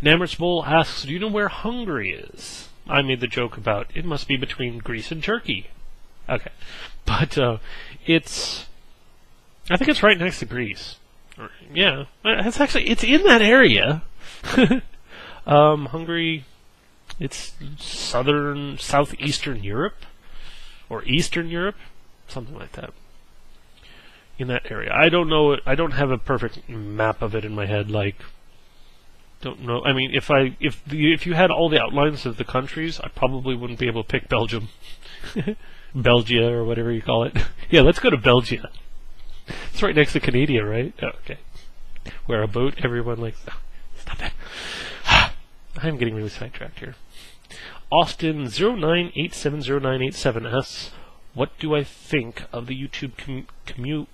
Namretsbol asks, do you know where Hungary is? I made the joke about it must be between Greece and Turkey. Okay. But it's... I think it's right next to Greece. Yeah. It's in that area. Hungary, it's southeastern Europe. Or Eastern Europe. Something like that. In that area. I don't know. I don't have a perfect map of it in my head. Like, don't know. I mean, if you had all the outlines of the countries, I probably wouldn't be able to pick Belgium, Belgia, or whatever you call it. Yeah, let's go to Belgia. It's right next to Canada, right? Oh, okay. Where abaut everyone likes. Oh, stop that. I'm getting really sidetracked here. Austin 09870987 asks, what do I think of the YouTube community?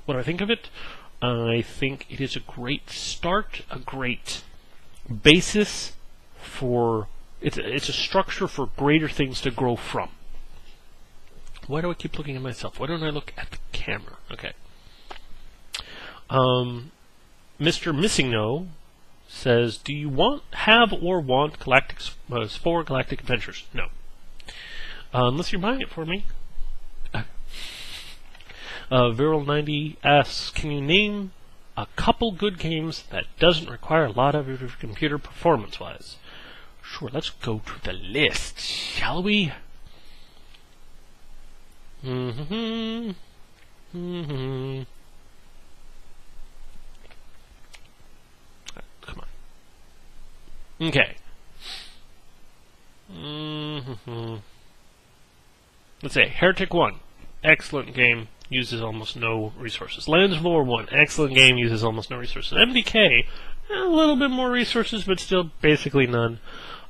What do I think of it? I think it is a great start, a great basis for... It's a structure for greater things to grow from. Why do I keep looking at myself? Why don't I look at the camera? Okay. MrMissingno says, do you have or want Spore Galactic Adventures? No. Unless you're buying it for me. Virel90 asks, can you name a couple good games that doesn't require a lot of your computer performance-wise? Sure, let's go to the list, shall we? Come on. Okay. Let's say Heretic 1. Excellent game. Uses almost no resources. Lands of Lore 1. Excellent game. Uses almost no resources. MDK. A little bit more resources, but still basically none.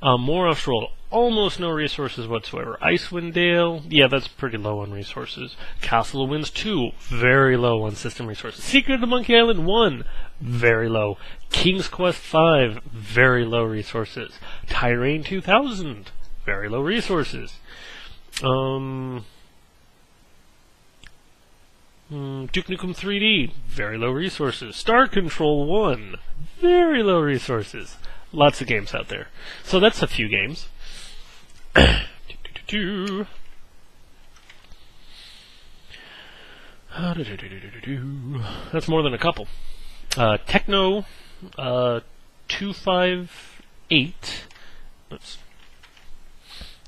More Stroll. Almost no resources whatsoever. Icewind Dale. Yeah, that's pretty low on resources. Castle of Winds 2. Very low on system resources. Secret of Monkey Island 1. Very low. King's Quest 5. Very low resources. Tyrann 2000. Very low resources. Duke Nukem 3D, very low resources. Star Control 1, very low resources. Lots of games out there. So that's a few games. That's more than a couple. Techno 258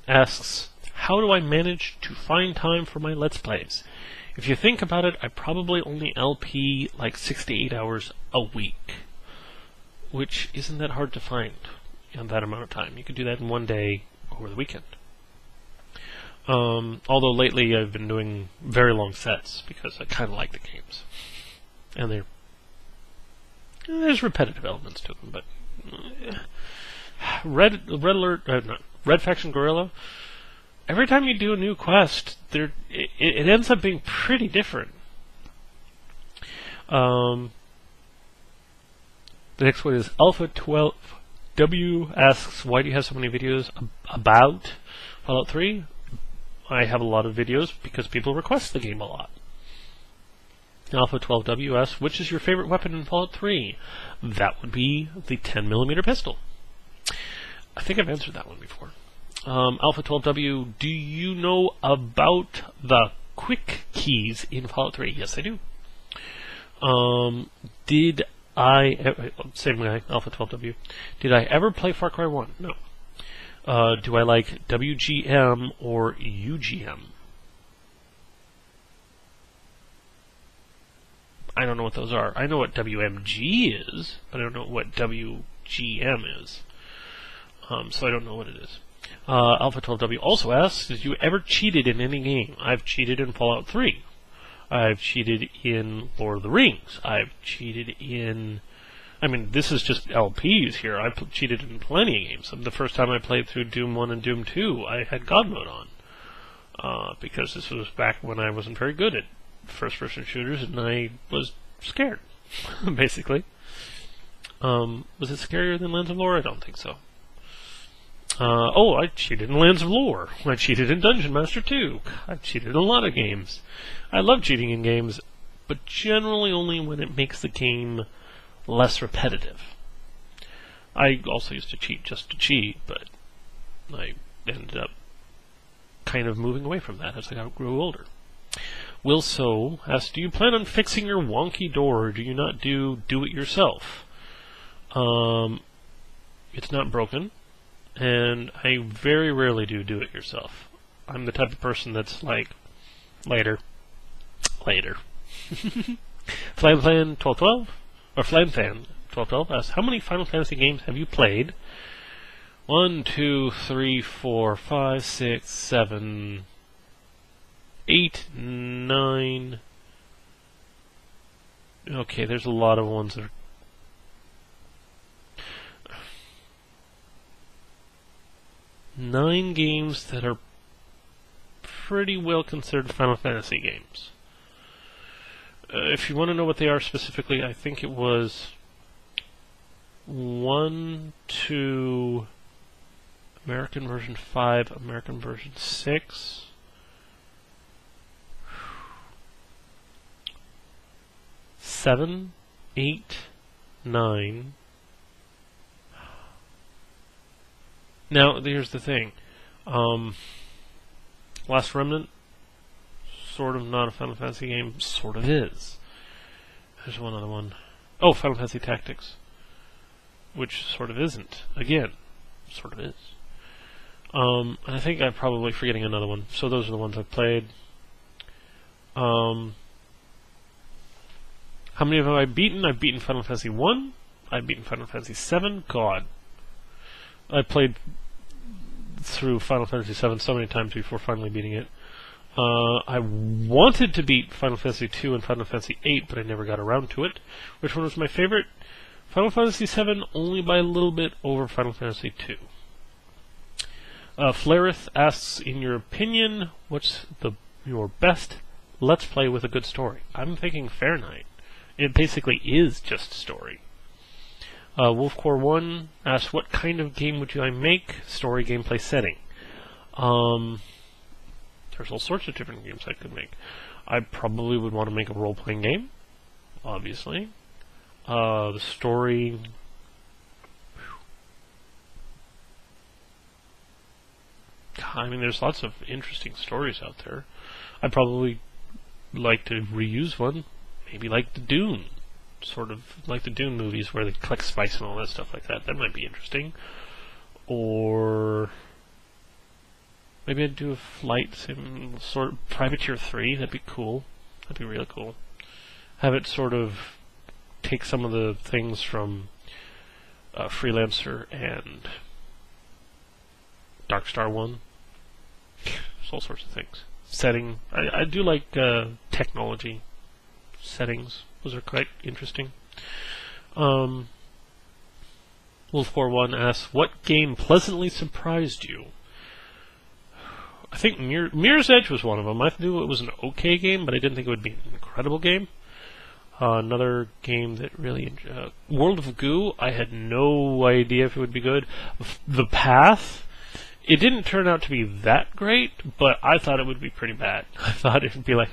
asks, how do I manage to find time for my Let's Plays? If you think about it, I probably only LP like 6 to 8 hours a week, which isn't that hard to find in that amount of time. You could do that in one day over the weekend. Although lately I've been doing very long sets because I kind of like the games, and there's repetitive elements to them. But Red Faction Guerrilla. Every time you do a new quest, it ends up being pretty different. The next one is Alpha12W asks, why do you have so many videos about Fallout 3? I have a lot of videos because people request the game a lot. Alpha12W asks, which is your favorite weapon in Fallout 3? That would be the 10mm pistol. I think I've answered that one before. Alpha12W, do you know about the quik keys in Fallout 3? Yes, I do. Same guy, Alpha12W. Did I ever play Far Cry 1? No. Do I like WGM or UGM? I don't know what those are. I know what WMG is, but I don't know what WGM is. So I don't know what it is. Alpha12W also asks, did you ever cheated in any game? I've cheated in Fallout 3. I've cheated in Lord of the Rings. I've cheated in... I mean, this is just LPs here. I've cheated in plenty of games. The first time I played through Doom 1 and Doom 2, I had God Mode on. Because this was back when I wasn't very good at first-person shooters, and I was scared, basically. Was it scarier than Lands of Lore? I don't think so. I cheated in Lands of Lore. I cheated in Dungeon Master 2. I've cheated in a lot of games. I love cheating in games, but generally only when it makes the game less repetitive. I also used to cheat just to cheat, but I ended up kind of moving away from that as I grew older. Willsoe asks, do you plan on fixing your wonky door, or do you not do it yourself? It's not broken, and I very rarely do it yourself. I'm the type of person that's like, later. Flamfan 1212, or Flamfan 1212 asks, how many Final Fantasy games have you played? 1, 2, 3, 4, 5, 6, 7, 8, 9. Okay, there's a lot of ones that are... Nine games that are pretty well considered Final Fantasy games. If you want to know what they are specifically, I think it was 1, 2, American version 5, American version 6, 7, 8, 9. Now, here's the thing. Last Remnant, sort of not a Final Fantasy game, sort of is. There's one other one. Oh, Final Fantasy Tactics, which sort of isn't. Again, sort of is. And I think I'm probably forgetting another one. So those are the ones I've played. How many have I beaten? I've beaten Final Fantasy 1. I've beaten Final Fantasy 7. God. I played through Final Fantasy 7 so many times before finally beating it. I wanted to beat Final Fantasy 2 and Final Fantasy 8, but I never got around to it. Which one was my favorite? Final Fantasy 7, only by a little bit over Final Fantasy 2. Flareth asks, in your opinion, what's your best Let's Play with a good story? I'm thinking Fahrenheit. It basically is just story. Wolfcore1 asks, what kind of game would I make? Story, gameplay, setting. There's all sorts of different games I could make. I probably would want to make a role-playing game, obviously. The story... I mean, there's lots of interesting stories out there. I'd probably like to reuse one. Maybe like the Dune. Sort of like the Dune movies where they collect spice and all that stuff like that. That might be interesting. Or... maybe I'd do a flight sim, sort of Privateer 3. That'd be cool. That'd be really cool. Have it sort of take some of the things from Freelancer and Darkstar 1. There's all sorts of things. Setting. I do like technology. Settings. Those are quite interesting. Wolf41 asks, what game pleasantly surprised you? I think Mirror's Edge was one of them. I knew it was an okay game, but I didn't think it would be an incredible game. Another game that really... World of Goo, I had no idea if it would be good. The Path, it didn't turn out to be that great, but I thought it would be pretty bad. I thought it would be like...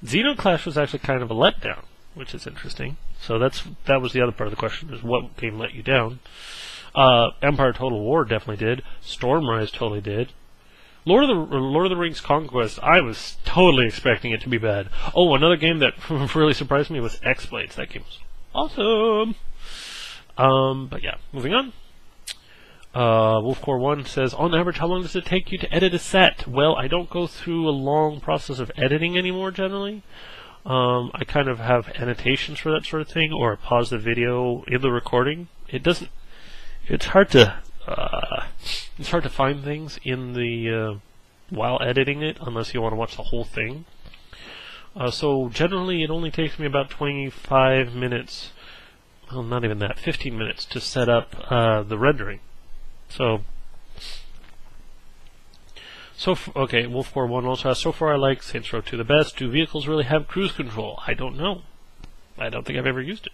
Xenoclash was actually kind of a letdown, which is interesting. So that was the other part of the question, is what game let you down? Empire Total War definitely did. Stormrise totally did. Lord of the Rings Conquest, I was totally expecting it to be bad. Oh, another game that really surprised me was X-Blades. That game was awesome. But yeah, moving on. Wolfcore1 says, on average, how long does it take you to edit a set? Well, I don't go through a long process of editing anymore, generally. I kind of have annotations for that sort of thing, or I pause the video in the recording. It's hard to find things in the while editing it, unless you want to watch the whole thing. So generally, it only takes me about 25 minutes. Well, not even that. 15 minutes to set up the rendering. Okay, Wolfcore1 also asks, so far I like Saints Row 2 the best. Do vehicles really have cruise control? I don't know. I don't think I've ever used it.